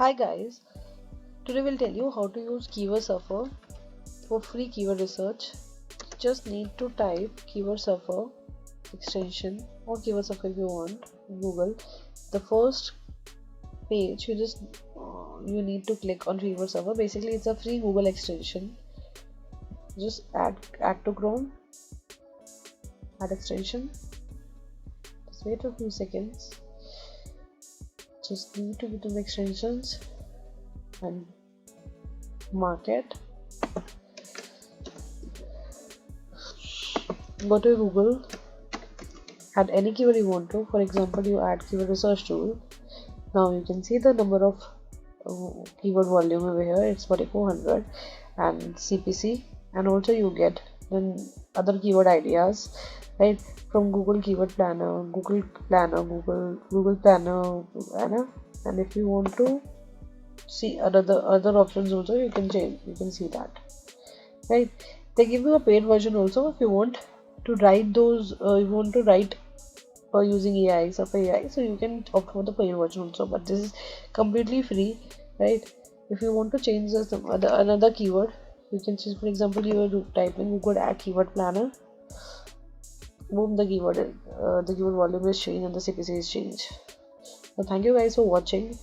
Hi guys, today we'll tell you how to use Keyword Surfer for free keyword research. You just need to type Keyword Surfer extension or Keyword Surfer if you want in Google. The first page you need to click on Keyword Surfer. Basically, it's a free Google extension. Just add to Chrome, add extension. Just wait a few seconds. Just need to get the extensions and mark it. Go to Google, add any keyword you want to. For example, you add keyword research tool. Now you can see the number of keyword volume over here. It's 4400 and CPC, and also you get then other keyword ideas, right, from Google Keyword Planner, Google Planner, Google Planner, and if you want to see other options also, you can see that, right. They give you a paid version also if you want to write those you want to write using AI, Surfer AI, so you can opt for the paid version also, but this is completely free, right. If you want to change another keyword, you can choose. For example, you type in Google add keyword planner, boom, the keyword volume is changed and the CPC is changed. So thank you guys for watching.